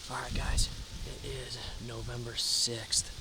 Alright guys, it is November 6th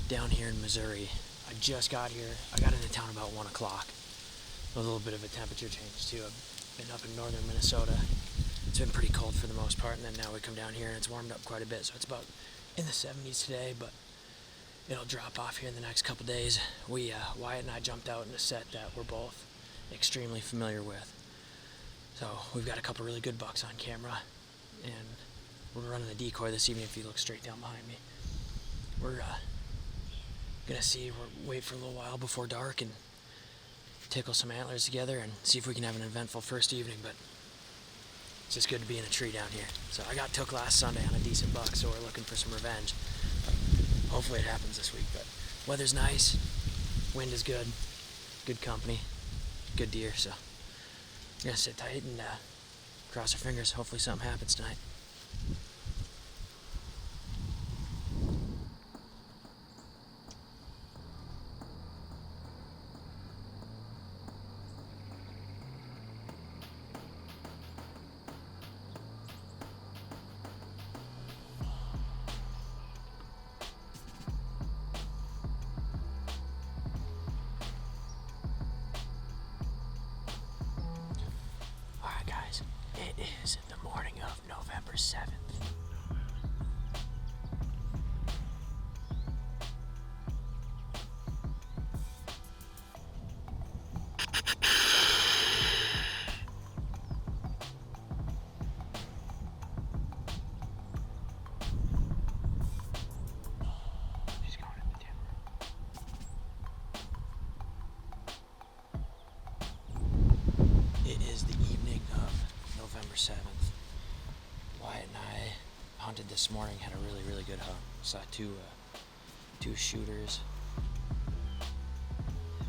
down here in Missouri. I just got here. I got into town about 1 o'clock. A little bit of a temperature change too. I've been up in northern Minnesota. It's been pretty cold for the most part, and then now we come down here and it's warmed up quite a bit, so it's about in the 70s today, but it'll drop off here in the next couple days. Wyatt and I jumped out in a set that we're both extremely familiar with. So we've got a couple really good bucks on camera, and we're running a decoy this evening. If you look straight down behind me, we're gonna wait for a little while before dark and tickle some antlers together and see if we can have an eventful first evening. But it's just good to be in a tree down here. So I got took last Sunday on a decent buck, so we're looking for some revenge. Hopefully it happens this week. But weather's nice, wind is good, good company, good deer. So we're gonna sit tight and cross our fingers. Hopefully something happens tonight. It is the morning of November 7th. She's going in the timber. It is the evening of November 7th. Wyatt and I hunted this morning, had a really good hunt. Saw two shooters.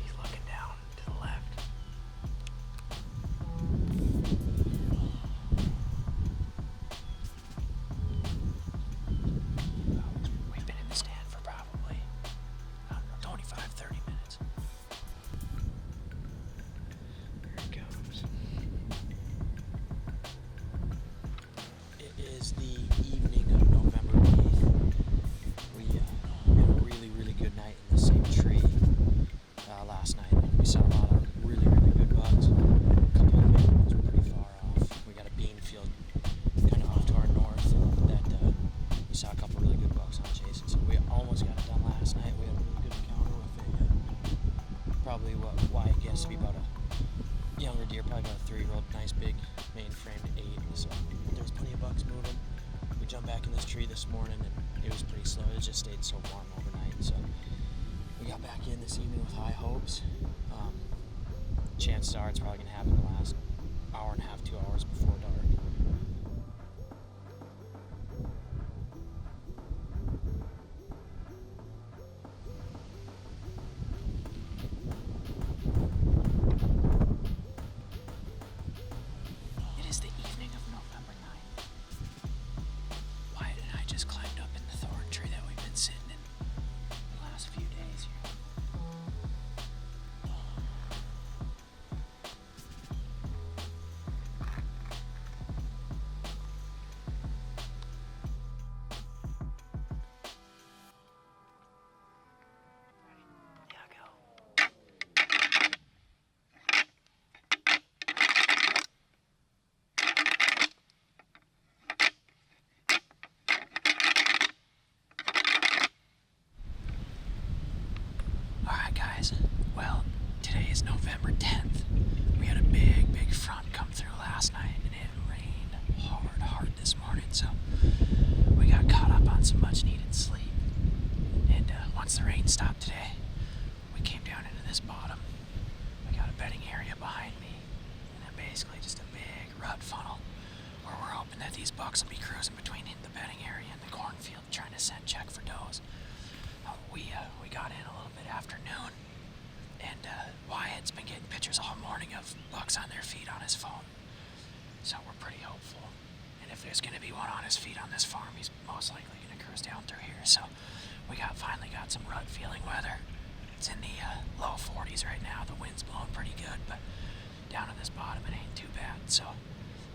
He's looking down to the left. We've been in the stand for probably, 25-30 minutes. There it goes. Is the evening of November 8th. We had a really good night in the same tree last night. We saw a lot of really good bucks. A couple of the big ones were pretty far off. We got a bean field kind of off to our north that we saw a couple really good bucks on chasing. So we almost got it done last night. We had a really good encounter with probably what Wyatt gets to be about a younger deer, probably about a 3-year-old, nice big main framed 8. So there's plenty of bucks moving. We jumped back in this tree this morning and it was pretty slow. It just stayed so warm overnight. So we got back in this evening with high hopes. Chances are it's probably going to happen the last hour and a half, 2 hours before dark. It is the evening of November 9th. Wyatt and I just climbed up in the thorn tree that we've been sitting in the last few days here. Alright guys, well, today is November 10th. We had a big front come through last night and it rained hard this morning, so we got caught up on some much needed sleep. And once the rain stopped today, we came down into this bottom. We got a bedding area behind me, and then basically just a big rut funnel where we're hoping that these bucks will be cruising between the bedding area and the cornfield trying to scent check for does. We got in a little bit after noon, and Wyatt's been getting pictures all morning of bucks on their feet on his phone. So we're pretty hopeful. And if there's going to be one on his feet on this farm, he's most likely going to cruise down through here. So we finally got some rut feeling weather. It's in the low 40s right now. The wind's blowing pretty good, but down on this bottom it ain't too bad. So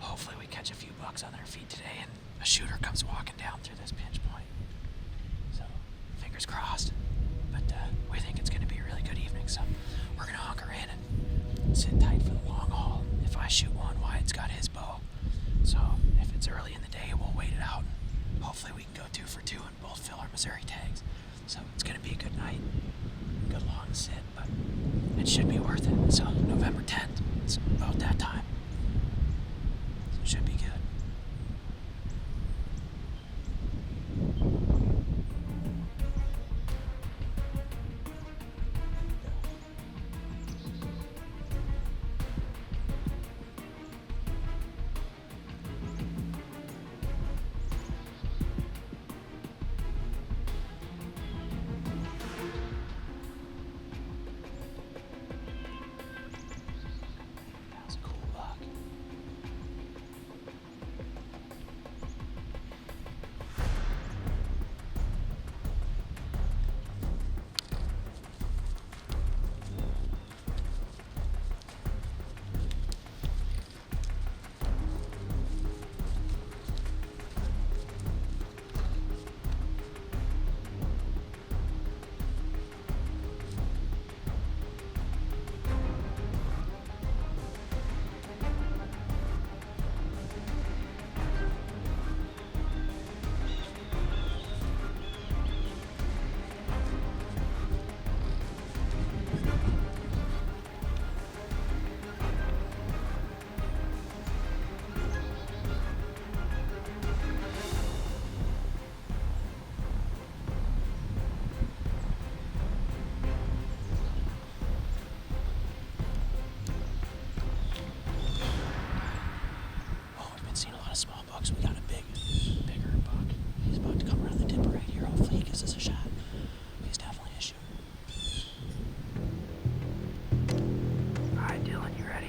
hopefully we catch a few bucks on their feet today, and a shooter comes walking down through this pinch point. So, fingers crossed. But we think it's going to be a really good evening, so we're going to hunker in and sit tight for the long haul. If I shoot one, Wyatt's got his bow. So, if it's early in the day, we'll wait it out. And hopefully we can go 2 for 2 and both fill our Missouri tags. So, it's going to be a good night. Good long sit, but it should be worth it. So, November 10th, it's about that time. So, it should be good. We got a bigger buck. He's about to come around the dip right here. Hopefully he gives us a shot. He's definitely a shooter. Alright, Dylan, you ready?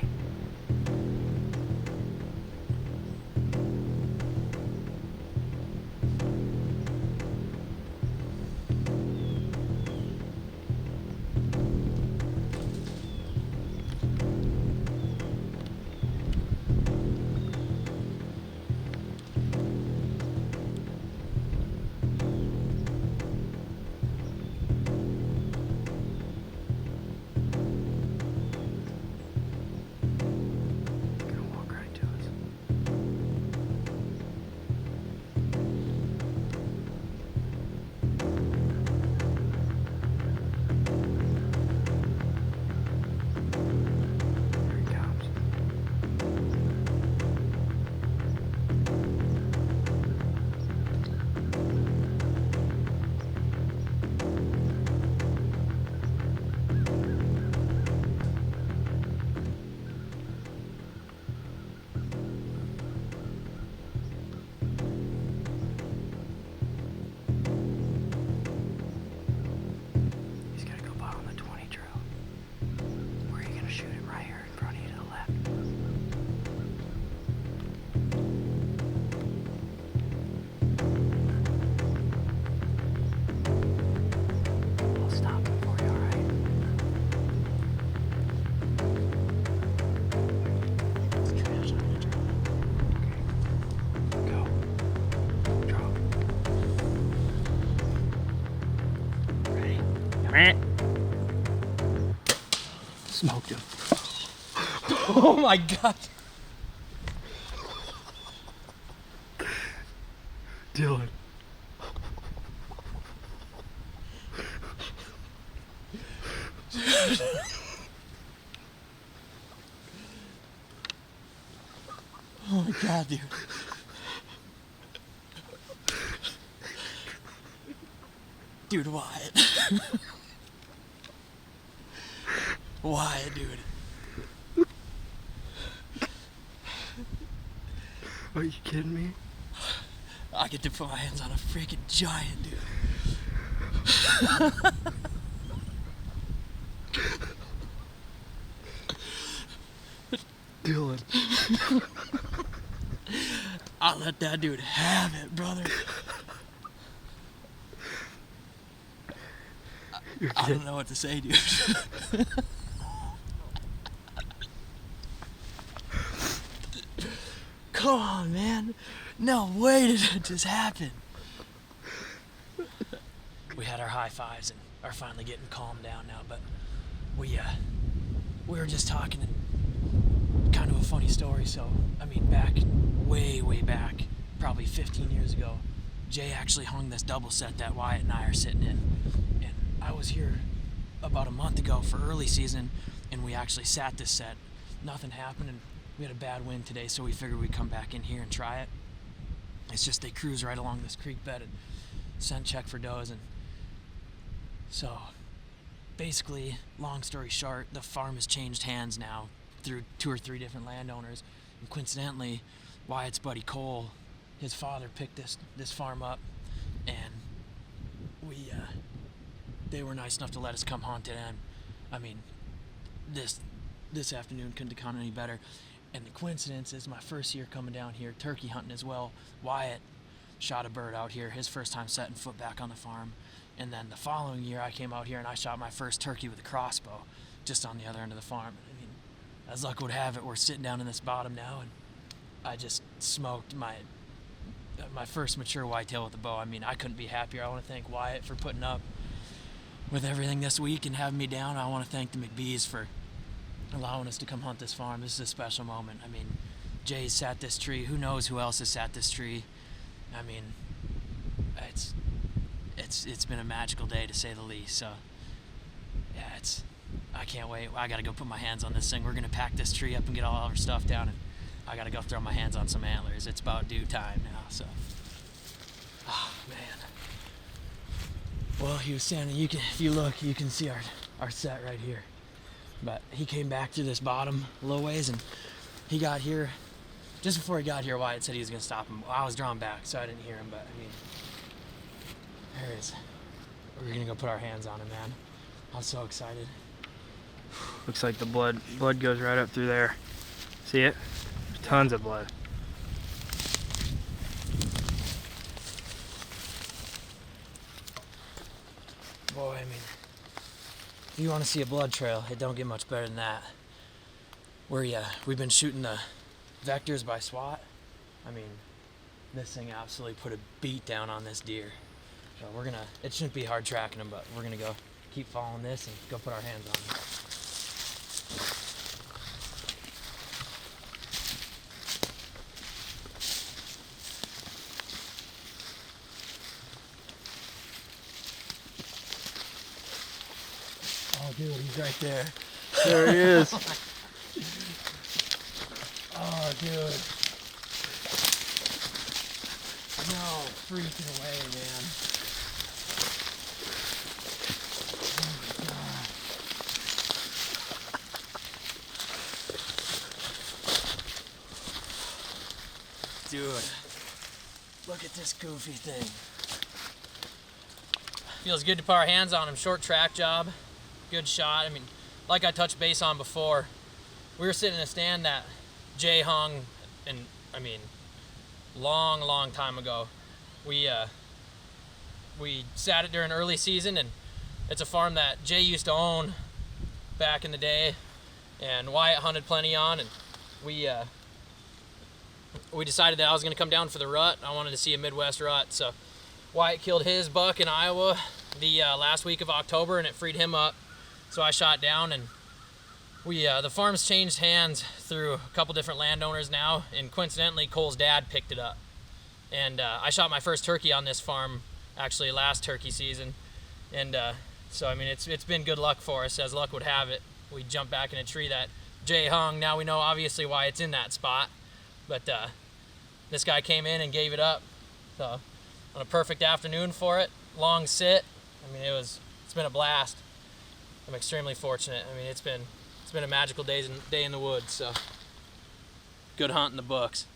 Smoked him. Oh my god. Dylan. Oh my god, dude. Dude, Wyatt. Wyatt, dude. Are you kidding me? I get to put my hands on a freaking giant, dude. Dylan. I'll let that dude have it, brother. I don't know what to say, dude. Come on, man. No way did it just happen. We had our high fives and are finally getting calmed down now, but we were just talking, and kind of a funny story. So, I mean, back, way back, probably 15 years ago, Jay actually hung this double set that Wyatt and I are sitting in. And I was here about a month ago for early season, and we actually sat this set. Nothing happened, and we had a bad wind today, so we figured we'd come back in here and try it. It's just they cruise right along this creek bed and scent check for does. And so basically, long story short, the farm has changed hands now through 2 or 3 different landowners. And coincidentally, Wyatt's buddy Cole, his father picked this farm up, and they were nice enough to let us come hunt it. And I mean, this afternoon couldn't have gone any better. And the coincidence is my first year coming down here turkey hunting as well. Wyatt shot a bird out here, his first time setting foot back on the farm. And then the following year I came out here and I shot my first turkey with a crossbow just on the other end of the farm. I mean, as luck would have it, we're sitting down in this bottom now, and I just smoked my first mature whitetail with a bow. I mean, I couldn't be happier. I want to thank Wyatt for putting up with everything this week and having me down. I want to thank the McBees for allowing us to come hunt this farm. This is a special moment. I mean, Jay's sat this tree. Who knows who else has sat this tree? I mean, it's been a magical day, to say the least. So yeah, I can't wait. I gotta go put my hands on this thing. We're gonna pack this tree up and get all our stuff down, and I gotta go throw my hands on some antlers. It's about due time now. So, oh man. Well, he was standing. If you look, you can see our set right here. But he came back through this bottom a little ways, and he got here. Just before he got here, Wyatt said he was going to stop him. I was drawn back, so I didn't hear him, but I mean, there it is. We're going to go put our hands on him, man. I'm so excited. Looks like the blood goes right up through there. See it? There's tons of blood. Boy, I mean, if you want to see a blood trail, it don't get much better than that. We've been shooting the vectors by SWAT. I mean, this thing absolutely put a beat down on this deer. So it shouldn't be hard tracking him, but we're gonna go keep following this and go put our hands on him. Oh, dude, he's right there. There he is. Oh, dude. No freaking way, man. Oh, my God. Dude, look at this goofy thing. Feels good to put our hands on him. Short track job. Good shot. I mean, like I touched base on before, we were sitting in a stand that Jay hung, and I mean, long time ago. We sat it during early season, and it's a farm that Jay used to own back in the day, and Wyatt hunted plenty on, and we decided that I was going to come down for the rut. I wanted to see a Midwest rut, so Wyatt killed his buck in Iowa the last week of October, and it freed him up. So I shot down, and the farm's changed hands through a couple different landowners now, and coincidentally Cole's dad picked it up. And I shot my first turkey on this farm actually last turkey season, and so I mean it's been good luck for us, as luck would have it. We jumped back in a tree that Jay hung. Now we know obviously why it's in that spot, but this guy came in and gave it up. So on a perfect afternoon for it, long sit. I mean it's been a blast. I'm extremely fortunate. I mean it's been a magical day in the woods. So good hunt in the books.